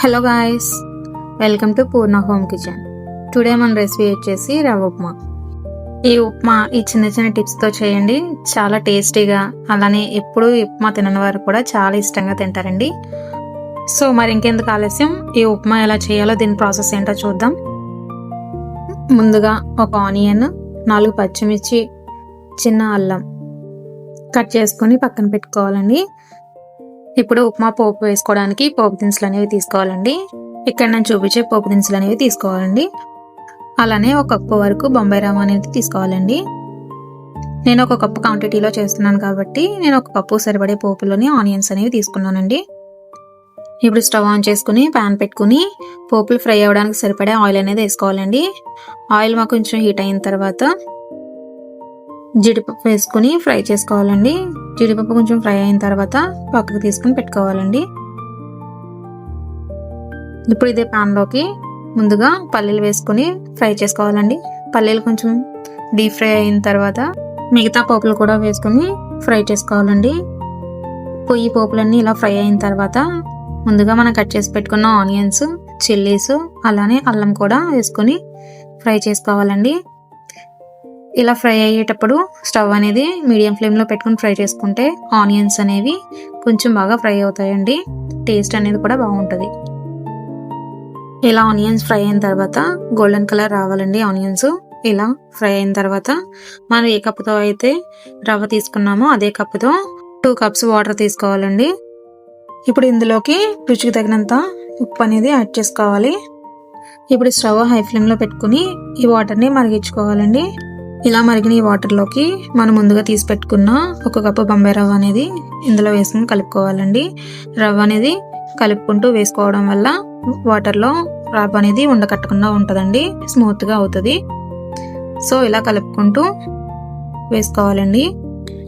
Hello guys, welcome to Purna home kitchen. Today మన recipe వచ్చేసి రవ్వ ఉప్మా. ఈ ఉప్మా ఈ చిన్న చిన్న టిప్స్తో చేయండి, చాలా టేస్టీగా, అలానే ఎప్పుడు ఉప్మా తినని వారు కూడా చాలా ఇష్టంగా తింటారండి. సో మరి ఇంకెందుకు ఆలస్యం, ఈ ఉప్మా ఎలా చేయాలో దీని ప్రాసెస్ ఏంటో చూద్దాం. ముందుగా ఒక ఆనియన్, 4 పచ్చిమిర్చి, చిన్న అల్లం కట్ చేసుకొని పక్కన పెట్టుకోవాలండి. ఇప్పుడు ఉప్మా పోపు వేసుకోవడానికి పోపు దినుసులు అనేవి తీసుకోవాలండి. ఇక్కడ నేను చూపించే పోపు దినుసులు అనేవి తీసుకోవాలండి. అలానే ఒక కప్పు వరకు బొంబాయి రవ్వ అనేది తీసుకోవాలండి. నేను ఒక కప్పు క్వాంటిటీలో చేస్తున్నాను కాబట్టి నేను ఒక కప్పు సరిపడే పోపులోని ఆనియన్స్ అనేవి తీసుకున్నానండి. ఇప్పుడు స్టవ్ ఆన్ చేసుకుని ప్యాన్ పెట్టుకుని పోపులు ఫ్రై అవ్వడానికి సరిపడే ఆయిల్ అనేది వేసుకోవాలండి. ఆయిల్ మాకు కొంచెం హీట్ అయిన తర్వాత జీడిపప్పు వేసుకుని ఫ్రై చేసుకోవాలండి. జీడిపప్పు కొంచెం ఫ్రై అయిన తర్వాత పక్కకు తీసుకుని పెట్టుకోవాలండి. ఇప్పుడు ఇదే ప్యాన్లోకి ముందుగా పల్లీలు వేసుకుని ఫ్రై చేసుకోవాలండి. పల్లీలు కొంచెం డీప్ ఫ్రై అయిన తర్వాత మిగతా పోపులు కూడా వేసుకుని ఫ్రై చేసుకోవాలండి. ఈ పోపులన్నీ ఇలా ఫ్రై అయిన తర్వాత ముందుగా మనం కట్ చేసి పెట్టుకున్న ఆనియన్స్, చిల్లీస్, అలానే అల్లం కూడా వేసుకొని ఫ్రై చేసుకోవాలండి. ఇలా ఫ్రై అయ్యేటప్పుడు స్టవ్ అనేది మీడియం ఫ్లేమ్లో పెట్టుకుని ఫ్రై చేసుకుంటే ఆనియన్స్ అనేవి కొంచెం బాగా ఫ్రై అవుతాయండి. టేస్ట్ అనేది కూడా బాగుంటుంది. ఇలా ఆనియన్స్ ఫ్రై అయిన తర్వాత గోల్డెన్ కలర్ రావాలండి. ఆనియన్స్ ఇలా ఫ్రై అయిన తర్వాత మనం ఏ కప్పుతో అయితే రవ్వ తీసుకున్నామో అదే కప్పుతో 2 కప్స్ వాటర్ తీసుకోవాలండి. ఇప్పుడు ఇందులోకి రుచికి తగినంత ఉప్పు అనేది యాడ్ చేసుకోవాలి. ఇప్పుడు స్టవ్ హై ఫ్లేమ్లో పెట్టుకుని ఈ వాటర్ని మరిగించుకోవాలండి. ఇలా మరిగిన ఈ వాటర్లోకి మనం ముందుగా తీసి పెట్టుకున్న 1 కప్పు బొంబాయి రవ్వ అనేది ఇందులో వేసుకుని కలుపుకోవాలండి. రవ్వ అనేది కలుపుకుంటూ వేసుకోవడం వల్ల వాటర్లో రవ్వ అనేది ఉండకట్టకుండా ఉంటుందండి, స్మూత్గా అవుతుంది. సో ఇలా కలుపుకుంటూ వేసుకోవాలండి.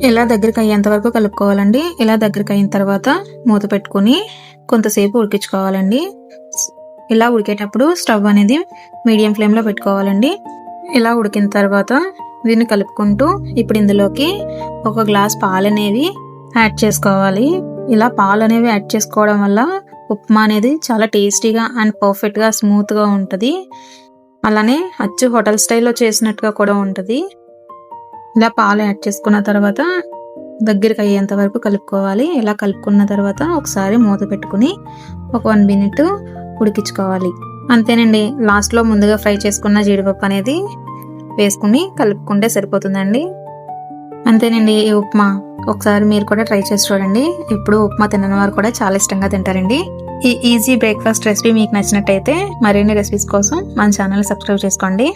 ఇలా దగ్గరికి అయ్యేంత వరకు కలుపుకోవాలండి. ఇలా దగ్గరికి అయిన తర్వాత మూత పెట్టుకుని కొంతసేపు ఉడికించుకోవాలండి. ఇలా ఉడికేటప్పుడు స్టవ్ అనేది మీడియం ఫ్లేమ్లో పెట్టుకోవాలండి. ఇలా ఉడికిన తర్వాత దీన్ని కలుపుకుంటూ ఇప్పుడు ఇందులోకి 1 గ్లాస్ పాలు అనేవి యాడ్ చేసుకోవాలి. ఇలా పాలు అనేవి యాడ్ చేసుకోవడం వల్ల ఉప్మా అనేది చాలా టేస్టీగా అండ్ పర్ఫెక్ట్గా స్మూత్గా ఉంటుంది. అలానే అచ్చు హోటల్ స్టైల్లో చేసినట్టుగా కూడా ఉంటుంది. ఇలా పాలు యాడ్ చేసుకున్న తర్వాత దగ్గరికి అయ్యేంత వరకు కలుపుకోవాలి. ఇలా కలుపుకున్న తర్వాత ఒకసారి మూత పెట్టుకుని ఒక 1 మినిట్ ఉడికించుకోవాలి. అంతేనండి. లాస్ట్లో ముందుగా ఫ్రై చేసుకున్న జీడిపప్పు అనేది వేసుకుని కలుపుకుంటే సరిపోతుందండి. అంతేనండి, ఈ ఉప్మా ఒకసారి మీరు కూడా ట్రై చేసి చూడండి. ఇప్పుడు ఉప్మా తినని వారు కూడా చాలా ఇష్టంగా తింటారండి. ఈ ఈజీ బ్రేక్ఫాస్ట్ రెసిపీ మీకు నచ్చినట్టయితే మరిన్ని రెసిపీస్ కోసం మన ఛానల్ సబ్స్క్రైబ్ చేసుకోండి.